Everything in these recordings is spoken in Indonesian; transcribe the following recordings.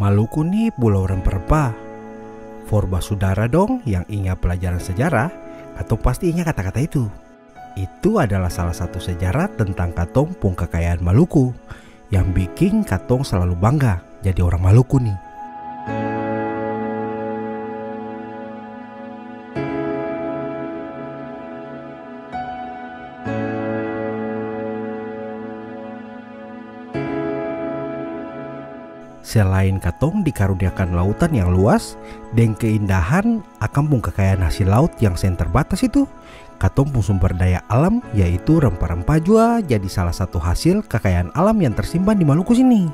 Maluku nih pulau rempah-rempah. Forba saudara dong yang ingat pelajaran sejarah, katong pasti ingat kata-kata itu. Itu adalah salah satu sejarah tentang katong pung kekayaan Maluku yang bikin katong selalu bangga jadi orang Maluku nih. Selain katong dikaruniakan lautan yang luas dan keindahan akan pung kekayaan hasil laut yang sen terbatas itu, katong pung sumber daya alam yaitu rempah-rempah juga jadi salah satu hasil kekayaan alam yang tersimpan di Maluku sini.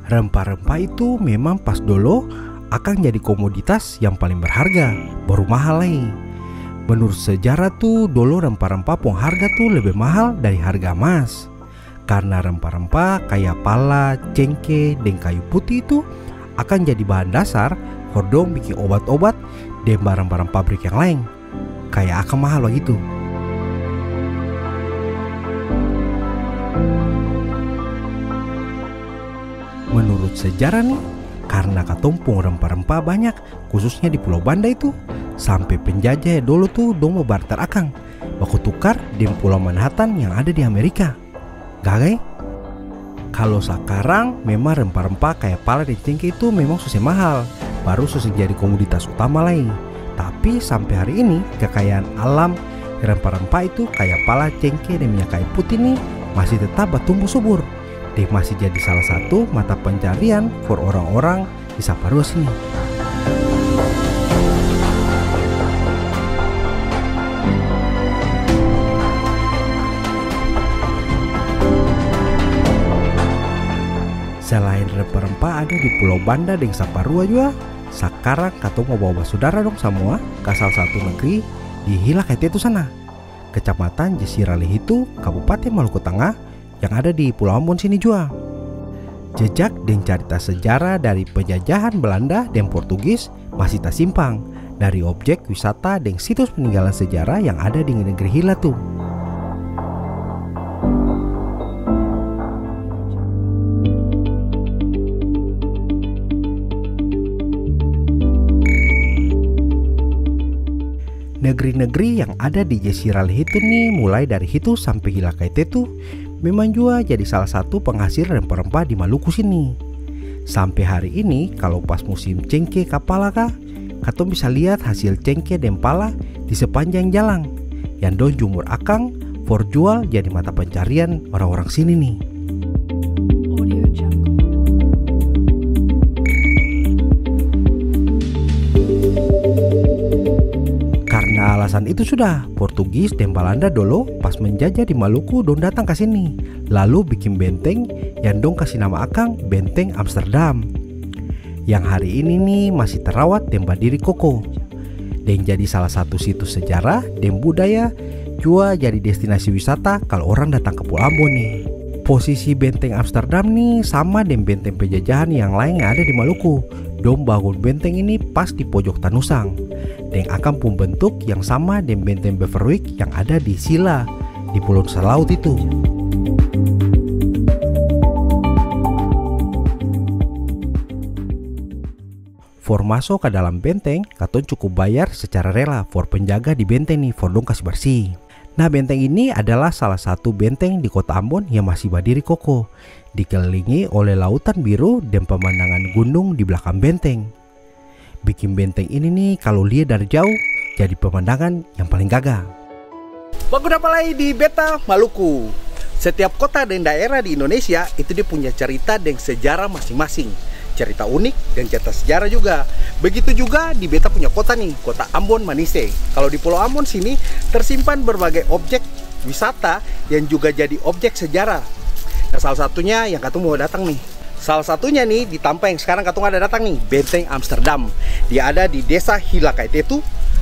Rempah-rempah itu memang pas dulu akan jadi komoditas yang paling berharga, baru mahal lagi. Menurut sejarah tuh dulu rempah-rempah pun harga tuh lebih mahal dari harga emas. Karena rempah-rempah kayak pala, cengkeh, dan kayu putih itu akan jadi bahan dasar hordong bikin obat-obat dan barang-barang pabrik yang lain. Kayak akan mahal begitu. Menurut sejarah nih, karena katumpung rempah-rempah banyak, khususnya di Pulau Banda itu, sampai penjajah dulu tuh dong mau barter akang, baku tukar di Pulau Manhattan yang ada di Amerika. Gagai? Kalau sekarang memang rempah-rempah kayak pala dan cengkeh itu memang susah mahal, baru susah jadi komoditas utama lain. Tapi sampai hari ini kekayaan alam rempah-rempah itu kayak pala, cengkeh, dan minyak kayu putih nih masih tetap bertumbuh subur. Dia masih jadi salah satu mata pencarian for orang-orang di Saparua sini. Selain rempah-rempah ada di Pulau Banda dan Saparua juga. Sekarang katong mau bawa saudara dong semua ke salah satu negeri di Hilakaitet itu sana, Kecamatan Jesiralih itu, Kabupaten Maluku Tengah, yang ada di Pulau Ambon sini juga. Jejak dan cerita sejarah dari penjajahan Belanda dan Portugis masih tersimpan dari objek wisata dan situs peninggalan sejarah yang ada di negeri Hila tuh. Negeri-negeri yang ada di Jesiralih itu nih, mulai dari Hitu sampai Hilakaitet tuh memang juga jadi salah satu penghasil rempah-rempah di Maluku sini. Sampai hari ini kalau pas musim cengkeh kapala kah, katong bisa lihat hasil cengkeh dan pala di sepanjang jalan yang don jumur akang for jual jadi mata pencarian orang-orang sini nih. Karena alasan itu sudah Portugis dan Belanda dulu pas menjajah di Maluku dong datang ke sini, lalu bikin benteng yang dong kasih nama akang Benteng Amsterdam, yang hari ini nih masih terawat dan berdiri kokoh dan jadi salah satu situs sejarah dan budaya juga jadi destinasi wisata kalau orang datang ke Pulau Ambon nih. Posisi Benteng Amsterdam nih sama dengan benteng penjajahan yang lain yang ada di Maluku. Dong bangun benteng ini pas di pojok Tanusang dan akan pun bentuk yang sama dengan benteng Beverwyck yang ada di Sila di Pulau Nusa Laut itu. For masuk ke dalam benteng, katong cukup bayar secara rela for penjaga di benteng nih, for dong kasih bersih. Nah, benteng ini adalah salah satu benteng di kota Ambon yang masih berdiri kokoh, dikelilingi oleh lautan biru dan pemandangan gunung di belakang benteng. Bikin benteng ini nih kalau lihat dari jauh jadi pemandangan yang paling gagah. Bagus apa lagi di Beta Maluku. Setiap kota dan daerah di Indonesia itu dia punya cerita dan sejarah masing-masing. Cerita unik dan cerita sejarah juga. Begitu juga di Beta punya kota nih, kota Ambon Manise. Kalau di Pulau Ambon sini tersimpan berbagai objek wisata yang juga jadi objek sejarah. Nah, salah satunya yang katong mau datang nih. Salah satunya nih di Tampa yang sekarang katong ada datang nih, Benteng Amsterdam. Dia ada di Desa Hilakaitet,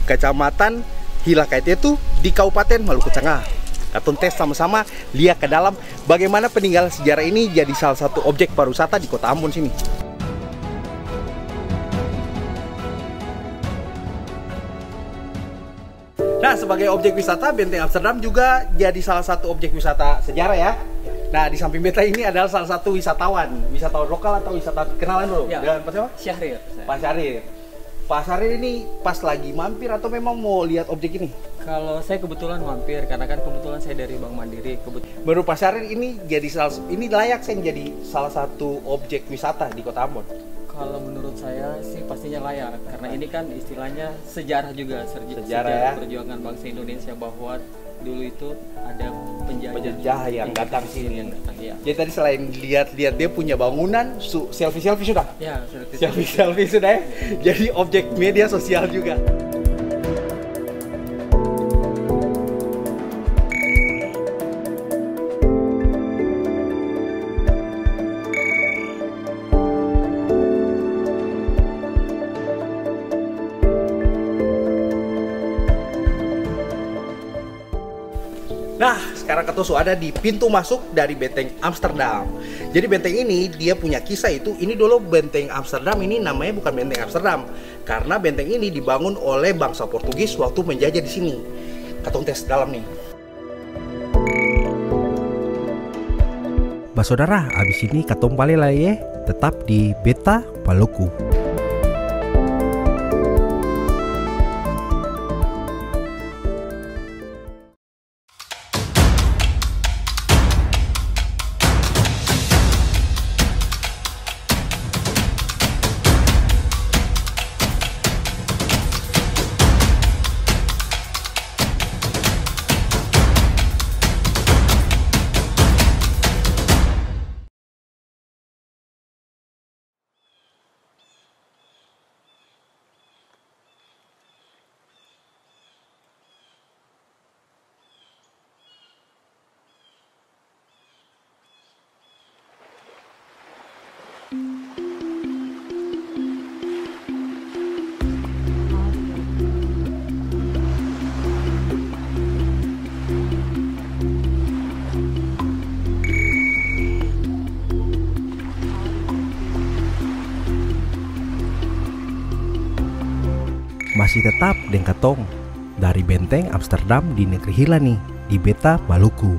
Kecamatan Hilakaitet di Kabupaten Maluku Tengah. Katong tes sama-sama lihat ke dalam bagaimana peninggalan sejarah ini jadi salah satu objek pariwisata di kota Ambon sini. sebagai objek wisata, Benteng Amsterdam juga jadi salah satu objek wisata sejarah ya. Nah, di samping beta ini adalah salah satu wisatawan lokal atau wisatawan kenalan dulu. Ya. Dengan Pak siapa? Syahrir. Pak Syahrir. Pak Syahrir ini pas lagi mampir atau memang mau lihat objek ini? Kalau saya kebetulan mampir, karena kan kebetulan saya dari Bank Mandiri. Menurut Pak Syahrir ini ini layak saya jadi salah satu objek wisata di Kota Ambon. Kalau menurut saya sih pastinya layak, karena ini kan istilahnya sejarah juga, Sejarah ya. perjuangan bangsa Indonesia, bahwa dulu itu ada Penjajah yang datang sini. yang datang, ya. Jadi tadi selain lihat-lihat dia punya bangunan, selfie sudah. Ya, Selfie sudah ya. Jadi objek media sosial juga. Nah, sekarang Ketosu ada di pintu masuk dari Benteng Amsterdam. Jadi benteng ini dia punya kisah itu. Ini dulu Benteng Amsterdam ini namanya bukan Benteng Amsterdam, karena benteng ini dibangun oleh bangsa Portugis waktu menjajah di sini. Katong tes dalam nih. Bah saudara, abis ini katong balik lah ya, tetap di Beta Maluku. Masih tetap dengan katong dari Benteng Amsterdam di negeri Hila nih, di Beta Maluku.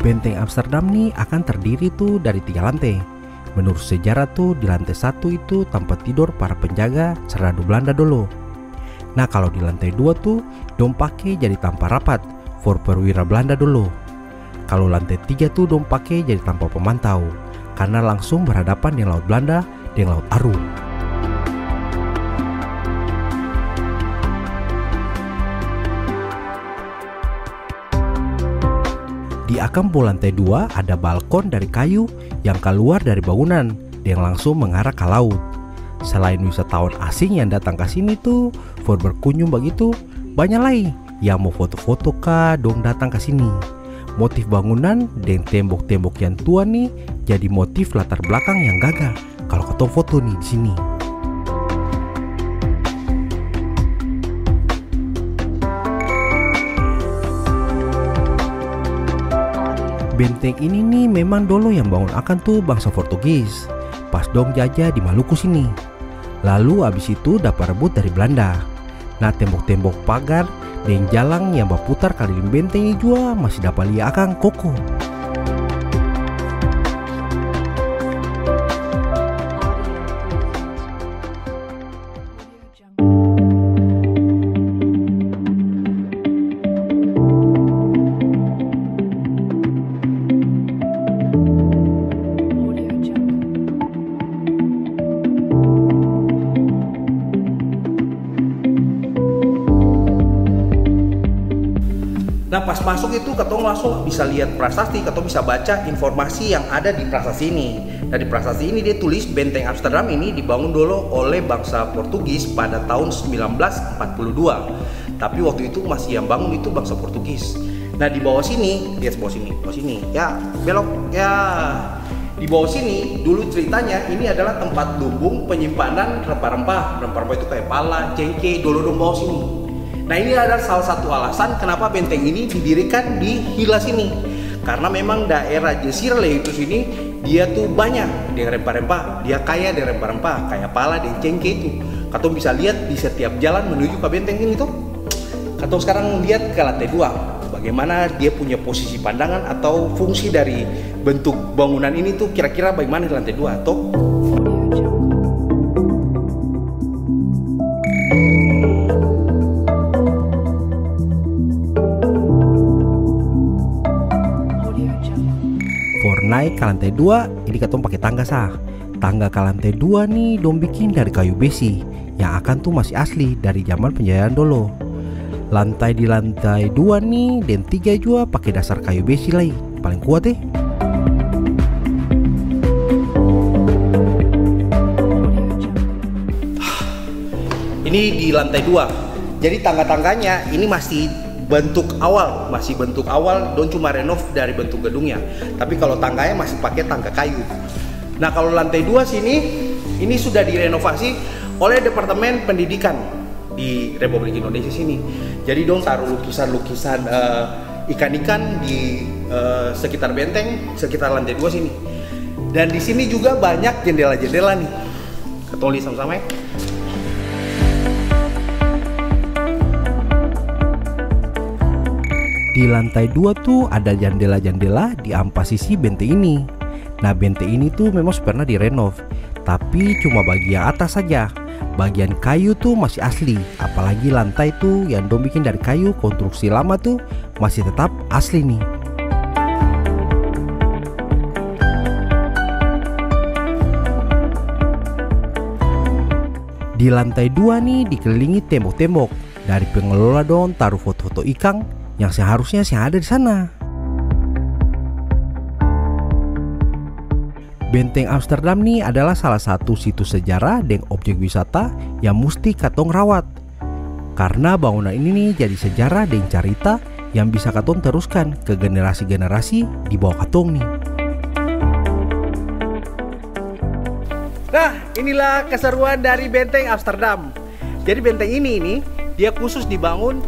Benteng Amsterdam nih akan terdiri tuh dari 3 lantai. Menurut sejarah tuh di lantai 1 itu tempat tidur para penjaga Serdadu Belanda dulu. Nah kalau di lantai 2 tuh dong pakai jadi tanpa rapat for perwira Belanda dulu. Kalau lantai 3 tuh dong pakai jadi tanpa pemantau, karena langsung berhadapan dengan Laut Belanda dan Laut Aru. Di akampo lantai 2 ada balkon dari kayu yang keluar dari bangunan dan langsung mengarah ke laut. Selain wisatawan asing yang datang ke sini tuh for berkunjung begitu, banyak lagi yang mau foto-foto kah dong datang ke sini. Motif bangunan dan tembok-tembok yang tua nih jadi motif latar belakang yang gagah kalau ketemu foto nih di sini. Benteng ini nih memang dulu yang bangun akan tuh bangsa Portugis pas dong jajah di Maluku sini. Lalu abis itu dapat rebut dari Belanda. Nah tembok-tembok pagar dan jalan yang berputar keliling benteng ini juga masih dapat lihat akan kokoh. Nah pas masuk itu ketong langsung bisa lihat prasasti, ketong bisa baca informasi yang ada di prasasti ini. Nah di prasasti ini dia tulis Benteng Amsterdam ini dibangun dulu oleh bangsa Portugis pada tahun 1942. Tapi waktu itu masih yang bangun itu bangsa Portugis. Nah di bawah sini, lihat bawah sini, ya belok ya. Di bawah sini dulu ceritanya ini adalah tempat lumbung penyimpanan rempah-rempah. Rempah-rempah itu kayak pala, cengkeh, dulu bawah sini. Nah ini adalah salah satu alasan kenapa benteng ini didirikan di Hila sini. Karena memang daerah Jesirah Lehitus ini dia tuh banyak dengan rempah-rempah, dia kaya dengan rempah-rempah, kayak pala dan cengkeh itu. Katong bisa lihat di setiap jalan menuju ke benteng ini tuh. Katong sekarang lihat ke lantai 2, bagaimana dia punya posisi pandangan atau fungsi dari bentuk bangunan ini tuh kira-kira bagaimana di lantai 2 toh. For naik ke lantai 2, ini katong pakai tangga sah. Tangga ke lantai 2 nih dong bikin dari kayu besi yang akan tuh masih asli dari zaman penjajahan dulu. Lantai di lantai 2 nih dan 3 juga pakai dasar kayu besi lagi, paling kuat . Ini di lantai 2. Jadi tangga-tangganya ini masih bentuk awal, don cuma renov dari bentuk gedungnya. Tapi kalau tangganya masih pakai tangga kayu. Nah, kalau lantai 2 sini ini sudah direnovasi oleh Departemen Pendidikan di Republik Indonesia sini. Jadi dong taruh lukisan-lukisan ikan-ikan di sekitar benteng, sekitar lantai 2 sini. Dan di sini juga banyak jendela-jendela nih. Kita lihat sama-sama ya. Di lantai 2 tuh ada jendela-jendela di empat sisi benteng ini. Nah, benteng ini tuh memang pernah direnov, tapi cuma bagian atas saja. Bagian kayu tuh masih asli, apalagi lantai tuh yang dong bikin dari kayu konstruksi lama tuh masih tetap asli nih. Di lantai 2 nih dikelilingi tembok-tembok. Dari pengelola dong taruh foto-foto ikan yang seharusnya ada di sana. Benteng Amsterdam nih adalah salah satu situs sejarah dan objek wisata yang mesti katong rawat. Karena bangunan ini nih jadi sejarah dan cerita yang bisa katong teruskan ke generasi-generasi di bawah katong nih. Nah, inilah keseruan dari Benteng Amsterdam. Jadi benteng ini dia khusus dibangun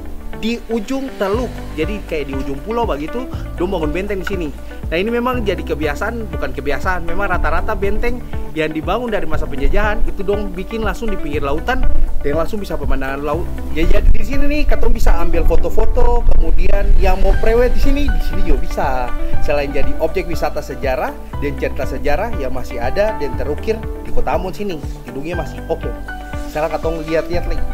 di ujung teluk, jadi kayak di ujung pulau begitu, dong bangun benteng di sini. Nah, ini memang jadi kebiasaan, bukan kebiasaan, memang rata-rata benteng yang dibangun dari masa penjajahan itu dong bikin langsung di pinggir lautan dan langsung bisa pemandangan laut. Ya, jadi di sini nih katong bisa ambil foto-foto, kemudian yang mau prewed di sini juga bisa. Selain jadi objek wisata sejarah dan cerita sejarah yang masih ada dan terukir di Kota Ambon sini, gedungnya masih oke. Sekarang katong lihat-lihat lagi.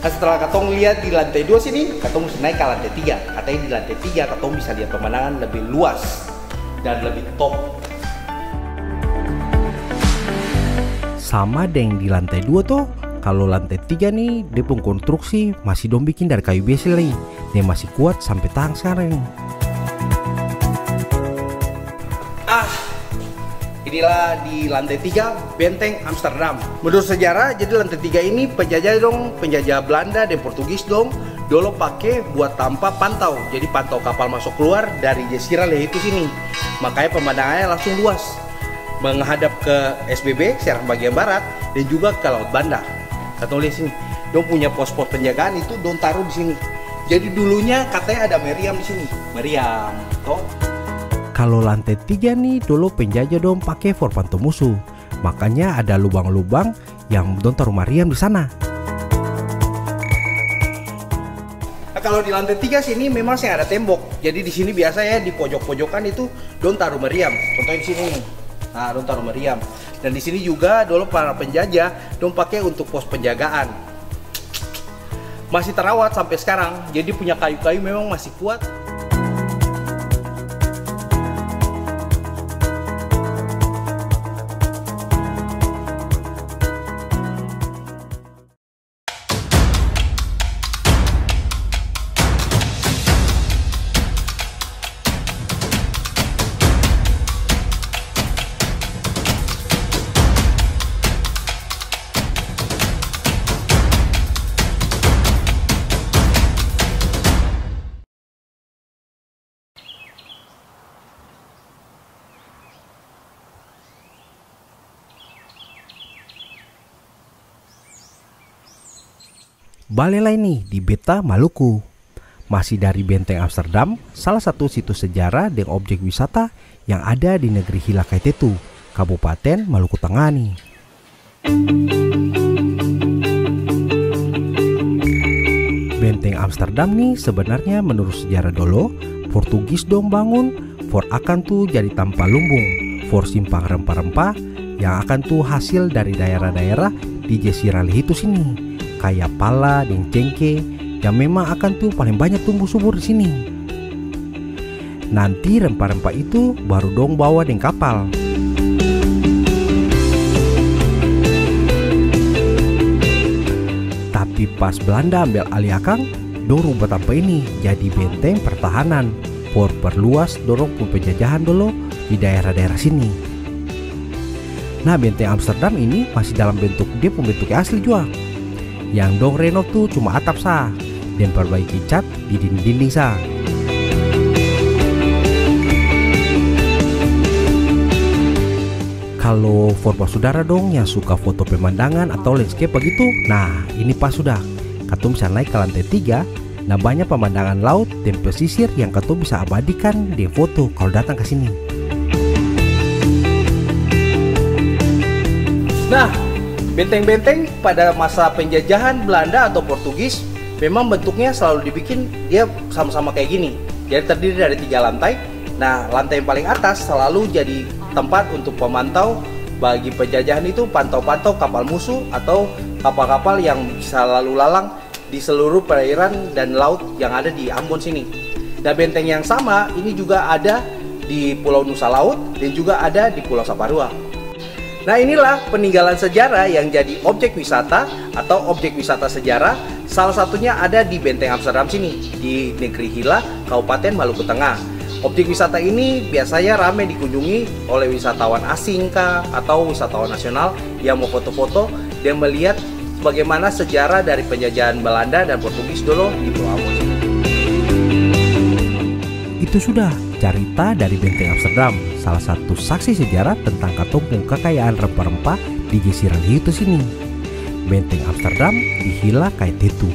Nah, setelah katong lihat di lantai 2 sini, katong mesti naik ke lantai 3. Katanya di lantai 3 katong bisa lihat pemandangan lebih luas dan lebih top. Sama dengan di lantai 2 tuh, kalau lantai 3 nih dia pun konstruksi masih dong bikin dari kayu besi lagi. Dia masih kuat sampai tahan sekarang. Inilah di lantai 3 Benteng Amsterdam. Menurut sejarah, jadi lantai 3 ini penjajah Belanda dan Portugis dong dulu pakai buat tanpa pantau. Jadi pantau kapal masuk keluar dari Jazirah itu sini. Makanya pemandangannya langsung luas, menghadap ke SBB Serang bagian barat dan juga ke Laut Banda. Kita lihat sini, dong punya pos-pos penjagaan itu dong taruh di sini. Jadi dulunya katanya ada meriam di sini. Meriam, toh. Kalau lantai 3 nih dulu penjajah dong pakai for pantau musuh. Makanya ada lubang-lubang yang dong taruh meriam di sana. Nah, kalau di lantai 3 sini memang sih ada tembok. Jadi di sini biasa ya di pojok-pojokan itu dong taruh meriam. Contohnya di sini. Nah, dong taruh meriam. Dan di sini juga dulu para penjajah dong pakai untuk pos penjagaan. Masih terawat sampai sekarang. Jadi punya kayu-kayu memang masih kuat. Balik lagi nih di Beta Maluku. Masih dari Benteng Amsterdam, salah satu situs sejarah dan objek wisata yang ada di negeri Hilakaithetu, Kabupaten Maluku Tengah nih. Benteng Amsterdam nih sebenarnya menurut sejarah dulu Portugis dong bangun for akan tuh jadi tanpa lumbung, for simpang rempah-rempah yang akan tuh hasil dari daerah-daerah di Jazirah itu sini. Kayak pala dan cengkeh yang memang akan tuh paling banyak tumbuh subur di sini. Nanti rempah-rempah itu baru dong bawa dengan kapal. Tapi pas Belanda ambil alih akang, dong rubah tanpa ini jadi benteng pertahanan for perluas dorong penjajahan dulu di daerah-daerah sini. Nah, benteng Amsterdam ini masih dalam bentuk dia pembentuknya asli juga. Yang dong renov tuh cuma atap sah dan perbaiki cat di dinding-dinding sah. Kalau for saudara dong yang suka foto pemandangan atau landscape begitu, nah ini pas sudah. Katum bisa naik ke lantai 3. Nah, banyak pemandangan laut dan pesisir yang katum bisa abadikan di foto kalau datang ke sini. Nah, benteng-benteng pada masa penjajahan Belanda atau Portugis memang bentuknya selalu dibikin dia sama-sama kayak gini. Jadi terdiri dari 3 lantai. Nah, lantai yang paling atas selalu jadi tempat untuk pemantau bagi penjajahan itu, pantau-pantau kapal musuh atau kapal-kapal yang bisa lalu lalang di seluruh perairan dan laut yang ada di Ambon sini. Nah, benteng yang sama ini juga ada di Pulau Nusa Laut dan juga ada di Pulau Saparua. Nah, inilah peninggalan sejarah yang jadi objek wisata atau objek wisata sejarah. Salah satunya ada di Benteng Amsterdam sini, di negeri Hila, Kabupaten Maluku Tengah. Objek wisata ini biasanya ramai dikunjungi oleh wisatawan asing kah, atau wisatawan nasional yang mau foto-foto dan melihat bagaimana sejarah dari penjajahan Belanda dan Portugis dulu di Pulau Ambon sini. Itu sudah cerita dari Benteng Amsterdam, salah satu saksi sejarah tentang katumpung kekayaan rempah-rempah di Jazirah itu sini. Benteng Amsterdam di Hilakaithetu.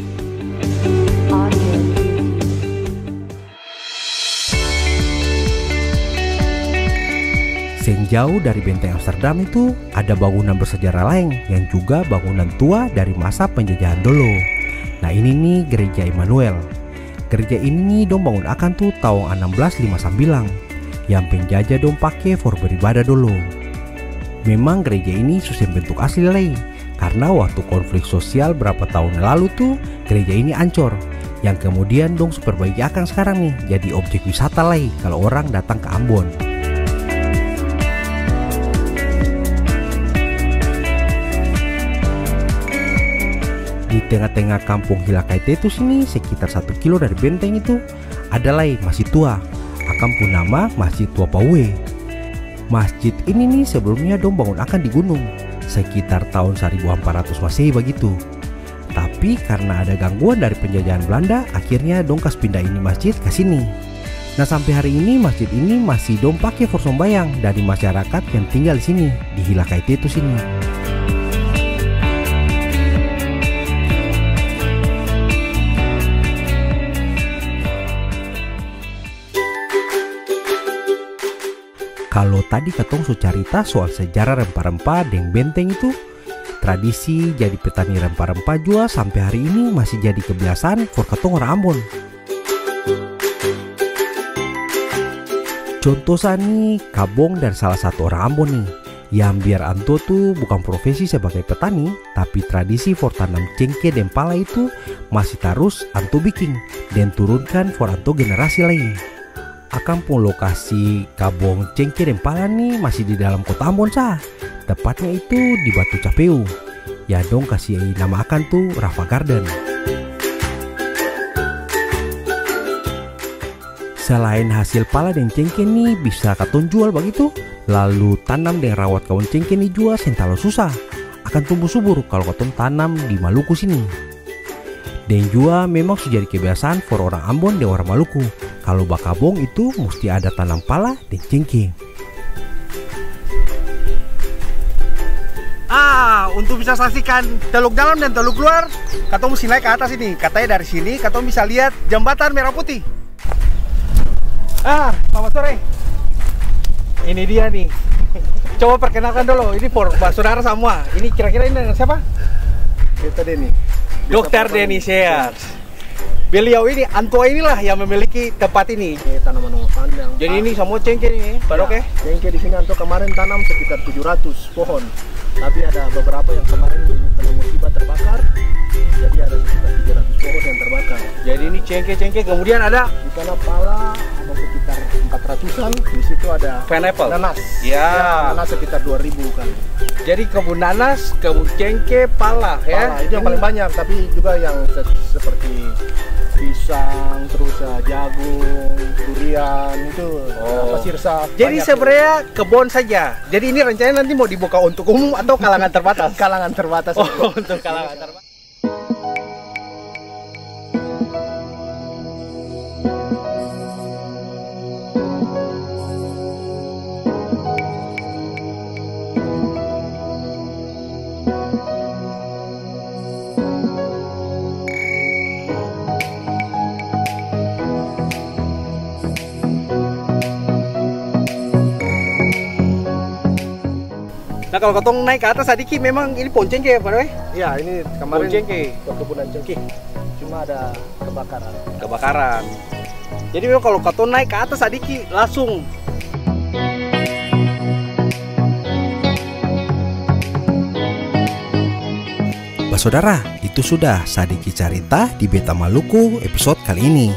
Jauh dari Benteng Amsterdam itu ada bangunan bersejarah lain yang juga bangunan tua dari masa penjajahan dulu. Nah, ini nih Gereja Immanuel. Gereja ini dong bangun akan tuh tahun 1659 yang penjajah dong pakai for beribadah dulu. Memang gereja ini susun bentuk asli lagi karena waktu konflik sosial berapa tahun lalu tuh gereja ini ancur, yang kemudian dong superbaiki akan sekarang nih jadi objek wisata lagi kalau orang datang ke Ambon. Di tengah-tengah kampung Hilakaithetu sini sekitar 1 kilo dari benteng itu ada lagi masjid tua. Akan pun nama Masjid Tua Pawe. Masjid ini nih sebelumnya dong bangun akan di gunung sekitar tahun 1400 Masehi begitu. Tapi karena ada gangguan dari penjajahan Belanda, akhirnya dong kas pindah ini masjid ke sini. Nah, sampai hari ini masjid ini masih dong pakai for sembayang dari masyarakat yang tinggal di sini di Hilakaithetu sini. Kalau tadi katong su cerita soal sejarah rempah-rempah dan benteng itu, tradisi jadi petani rempah-rempah juga sampai hari ini masih jadi kebiasaan for katong orang Ambon. Contoh nih Kabong dan salah satu orang Ambon nih, yang biar anto tuh bukan profesi sebagai petani, tapi tradisi for tanam cengkeh dan pala itu masih terus anto bikin dan turunkan for anto generasi lagi. Akan pun lokasi Kabong cengkeh dan pala nih masih di dalam kota Ambon sah, tepatnya itu di Batu Capeu. Ya dong kasih nama akan tuh Rafa Garden. Selain hasil pala dan cengkeh nih bisa katong jual begitu, lalu tanam dan rawat kawan cengkeh nih juga sentalo susah, akan tumbuh subur kalau katong tanam di Maluku sini. Dan juga memang sudah jadi kebiasaan for orang Ambon dan orang Maluku, kalau bakabong itu mesti ada tanam pala dan cengkeh. Untuk bisa saksikan Teluk Dalam dan Teluk Luar, katong mesti naik ke atas ini. Katanya dari sini katong bisa lihat jembatan Merah Putih. Selamat sore. Ini dia nih. Coba perkenalkan dulu. Ini for saudara semua. Ini kira-kira ini dengan siapa? Kita Denny. Dokter Denny Sears. Beliau ini, antua inilah yang memiliki tempat ini. Ini tanaman pandang. Jadi ini semua cengkeh ini, Pak Dok ya? Cengkeh di sini Anto kemarin tanam sekitar 700 pohon. Tapi ada beberapa yang kemarin kena musibah terbakar. Jadi ada sekitar 300 pohon yang terbakar. Jadi ini cengkeh-cengkeh, kemudian ada Di sana pala ada sekitar 400-an. Di situ ada pineapple. nanas. Ya. Nanas sekitar 2000 kan. Jadi kebun nanas, kebun cengkeh, pala ya. Pala, itu yang paling banyak, tapi juga yang seperti pisang, terus jagung, durian, itu apa sirsa. Jadi sebenarnya kebun saja. Jadi ini rencananya nanti mau dibuka untuk umum atau kalangan terbatas? Kalangan terbatas. Oh, untuk kalangan terbatas. Nah kalau ketong naik ke atas tadi Ki, memang ini pohon cengkeh Pak Doi? Iya, ini kemarin Pohon cengkeh. perkebunan cengkeh. Cuma ada kebakaran. Kebakaran. Jadi memang kalau ketong naik ke atas tadi Ki, langsung Saudara, itu sudah Sadiki Carita di Beta Maluku episode kali ini.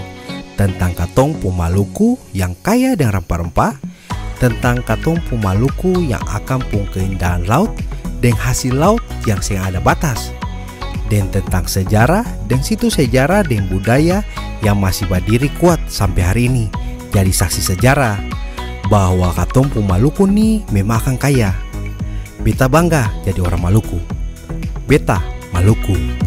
Tentang katong Pumaluku yang kaya dengan rempah-rempah, tentang katong Pumaluku yang akan pung keindahan laut dan hasil laut yang sing ada batas, dan tentang sejarah dan situs sejarah dan budaya yang masih berdiri kuat sampai hari ini. Jadi saksi sejarah bahwa katong Pumaluku nih memang akan kaya. Beta bangga jadi orang Maluku. Beta Maluku.